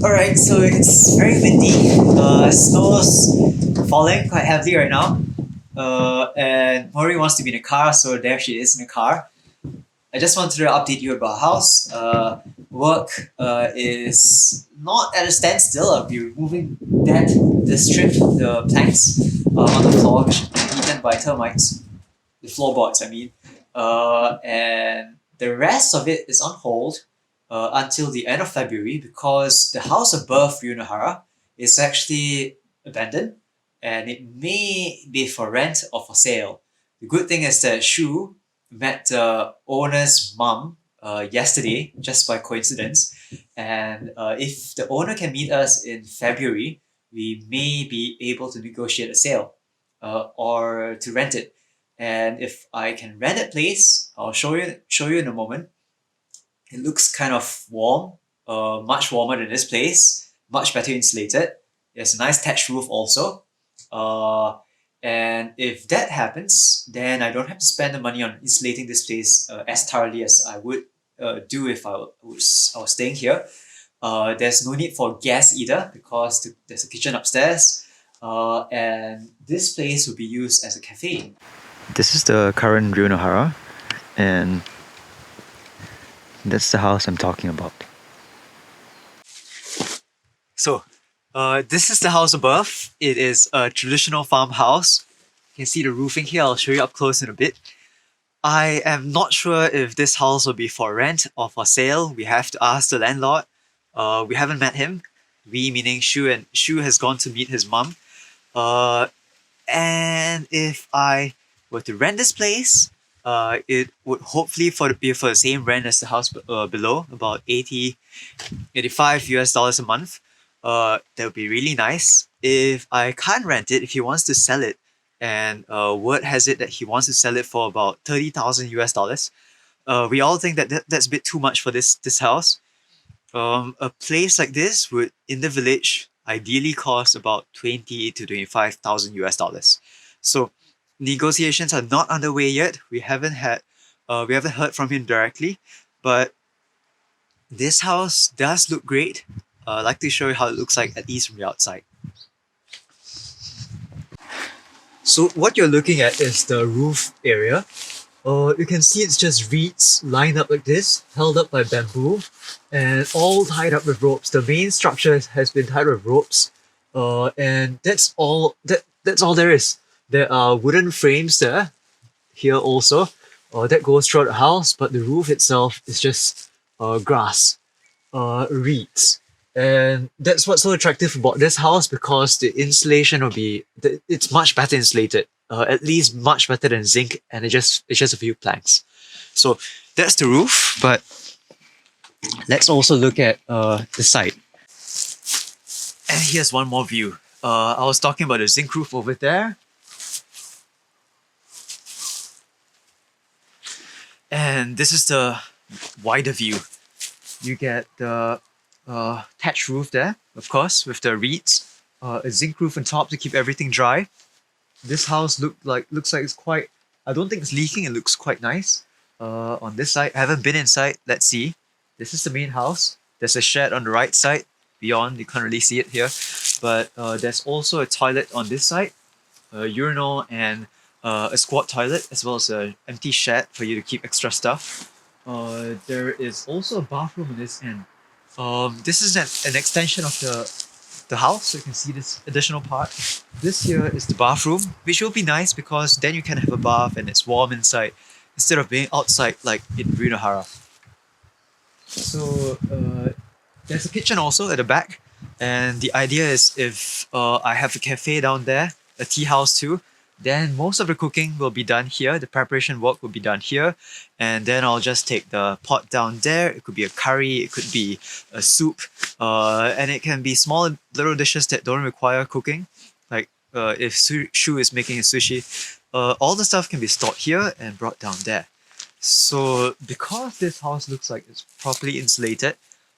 Alright, so it's very windy. Snow's falling quite heavily right now. And Mori wants to be in a car, so there she is in the car. I just wanted to update you about house. Work is not at a standstill. I'll be removing this strip, the planks on the floor, which have been eaten by termites. The floorboards, I mean. And the rest of it is on hold until the end of February because the house above Ryunohara is actually abandoned and it may be for rent or for sale. The good thing is that Shu met the owner's mum yesterday just by coincidence, and if the owner can meet us in February, we may be able to negotiate a sale or to rent it. And if I can rent that place, I'll show you in a moment. It looks kind of warm, much warmer than this place, much better insulated. There's a nice thatched roof also. And if that happens, then I don't have to spend the money on insulating this place as thoroughly as I would do if I was staying here. There's no need for gas either because there's a kitchen upstairs. And this place will be used as a cafe. This is the current Ryunohara, and that's the house I'm talking about. So, this is the house above. It is a traditional farmhouse. You can see the roofing here. I'll show you up close in a bit. I am not sure if this house will be for rent or for sale. We have to ask the landlord. We haven't met him. We meaning Shu, and Shu has gone to meet his mum. And if I were to rent this place, it would hopefully be for the same rent as the house below, about 85 US dollars a month. That would be really nice. If I can't rent it, if he wants to sell it, and word has it that he wants to sell it for about 30,000 US dollars. We all think that that's a bit too much for this house. A place like this would, in the village, ideally cost about 20 to 25,000 US dollars. So negotiations are not underway yet. We haven't heard from him directly, but this house does look great. I'd like to show you how it looks like, at least from the outside. So what you're looking at is the roof area. You can see it's just reeds lined up like this, held up by bamboo, and all tied up with ropes. The main structure has been tied with ropes, and that's all. That's all there is. There are wooden frames there, here also, that goes throughout the house, but the roof itself is just grass, reeds. And that's what's so attractive about this house, because the insulation will be, it's much better insulated, at least much better than zinc, and it's just a few planks. So that's the roof, but let's also look at the side. And here's one more view. I was talking about the zinc roof over there. And this is the wider view. You get the thatch roof there, of course, with the reeds, a zinc roof on top to keep everything dry. This house looks like it's quite. I don't think it's leaking. It looks quite nice. On this side, I haven't been inside. Let's see. This is the main house. There's a shed on the right side. Beyond, you can't really see it here, but there's also a toilet on this side, a urinal and a squat toilet, as well as an empty shed for you to keep extra stuff. There is also a bathroom on this end. This is an extension of the house, so you can see this additional part. This here is the bathroom, which will be nice because then you can have a bath and it's warm inside instead of being outside like in Ryunohara. So there's a kitchen also at the back, and the idea is if I have a cafe down there, a tea house too, then most of the cooking will be done here, the preparation work will be done here, and then I'll just take the pot down there. It could be a curry, it could be a soup, and it can be small little dishes that don't require cooking, like if Shu is making a sushi, all the stuff can be stored here and brought down there. So because this house looks like it's properly insulated,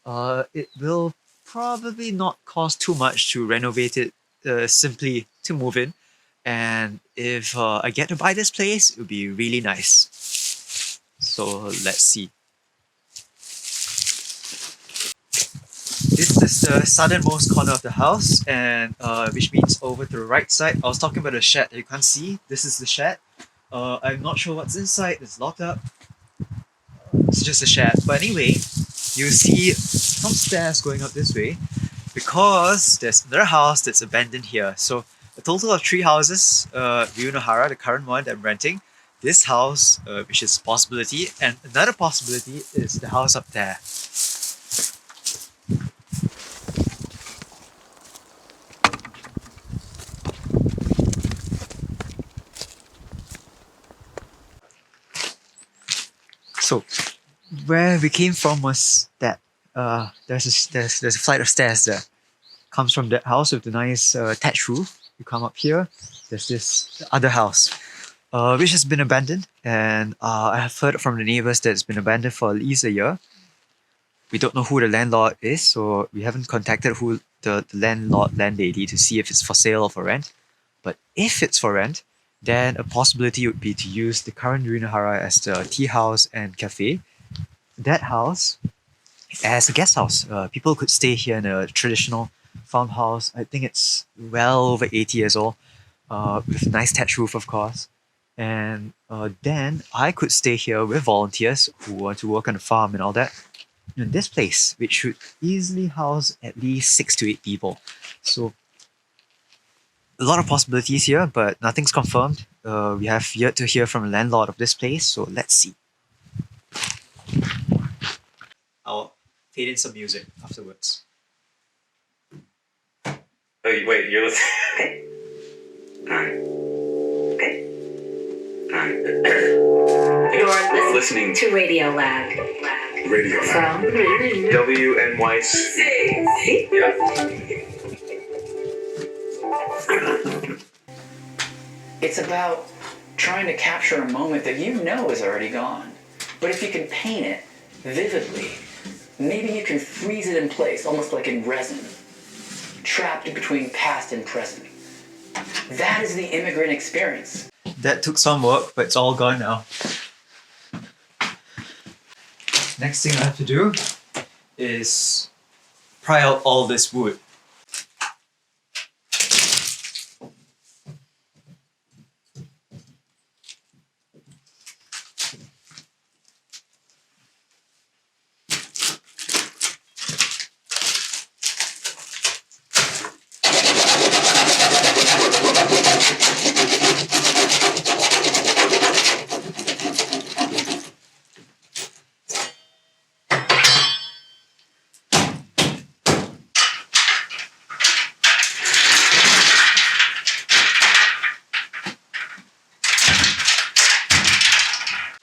it will probably not cost too much to renovate it, simply to move in. And if I get to buy this place, it would be really nice. So let's see. This is the southernmost corner of the house, and which means over to the right side. I was talking about the shed that you can't see. This is the shed. I'm not sure what's inside. It's locked up. It's just a shed. But anyway, you see some stairs going up this way because there's another house that's abandoned here. So a total of 3 houses, Ryunohara, the current one that I'm renting, this house, which is a possibility, and another possibility is the house up there. So where we came from was that there's a flight of stairs there. Comes from that house with the nice thatch roof. You come up here, there's this other house, which has been abandoned, and I have heard from the neighbors that it's been abandoned for at least a year. We don't know who the landlord is, so we haven't contacted who the landlady to see if it's for sale or for rent. But if it's for rent, then a possibility would be to use the current Ryunohara as the tea house and cafe. That house as a guest house. People could stay here in a traditional farmhouse. I think it's well over 80 years old, with a nice thatch roof, of course. And then I could stay here with volunteers who want to work on the farm and all that. In this place, which should easily house at least 6 to 8 people. So a lot of possibilities here, but nothing's confirmed. We have yet to hear from the landlord of this place, so let's see. I'll fade in some music afterwards. Oh, wait, you're listening? Alright. You're listening to Radio Lab. Radio From WNYC. Yeah. It's about trying to capture a moment that you know is already gone. But if you can paint it vividly, maybe you can freeze it in place, almost like in resin, trapped between past and present. That is the immigrant experience. That took some work, but it's all gone now. Next thing I have to do is pry out all this wood.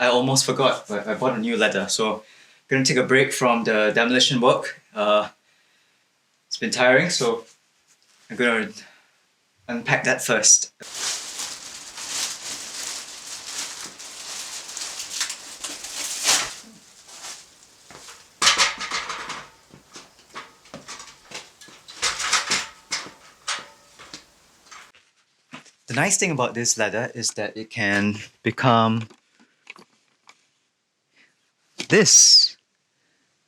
I almost forgot, but I bought a new ladder, so I'm gonna take a break from the demolition work. It's been tiring, so I'm gonna unpack that first. The nice thing about this ladder is that it can become this.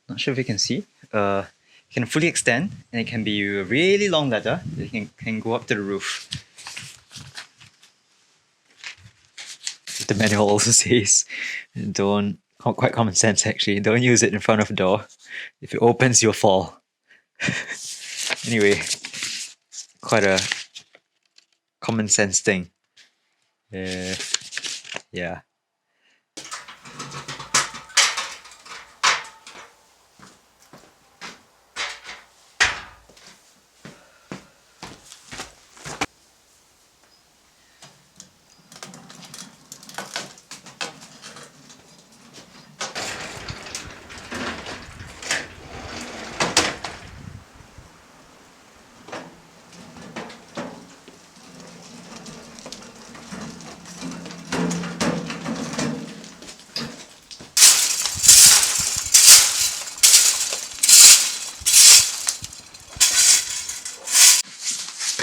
Not sure if you can see. It can fully extend, and it can be a really long ladder. It can go up to the roof. The manual also says, don't, quite common sense actually, don't use it in front of a door. If it opens, you'll fall. Anyway, quite a common sense thing. Yeah.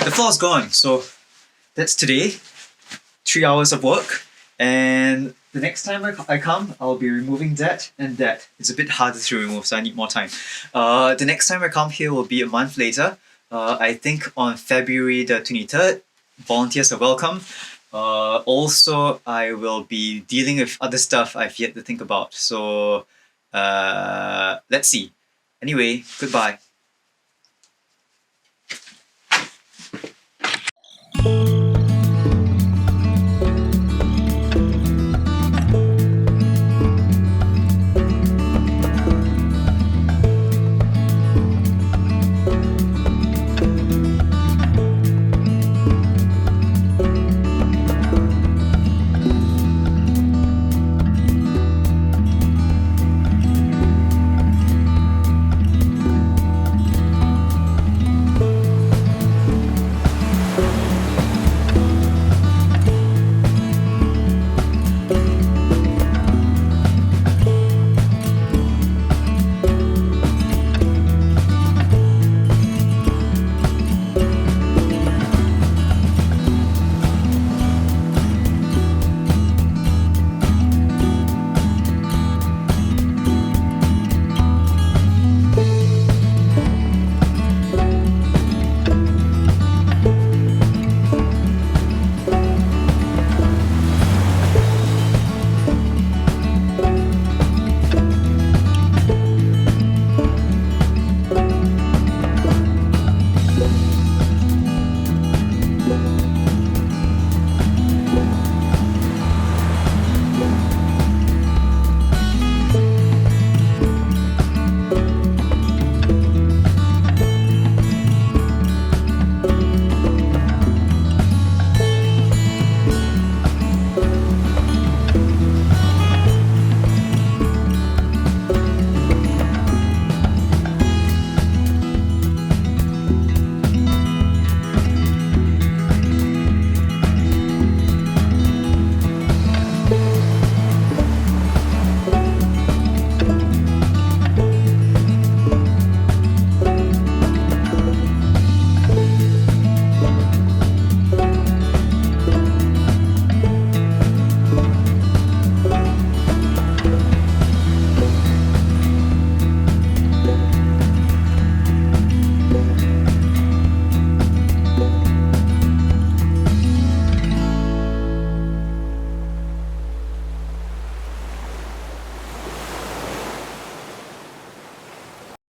The floor's gone, so that's today. 3 hours of work, and the next time I come, I'll be removing that and that. It's a bit harder to remove, so I need more time. The next time I come here will be a month later. I think on February the 23rd. Volunteers are welcome. Also, I will be dealing with other stuff I've yet to think about. So let's see. Anyway, goodbye.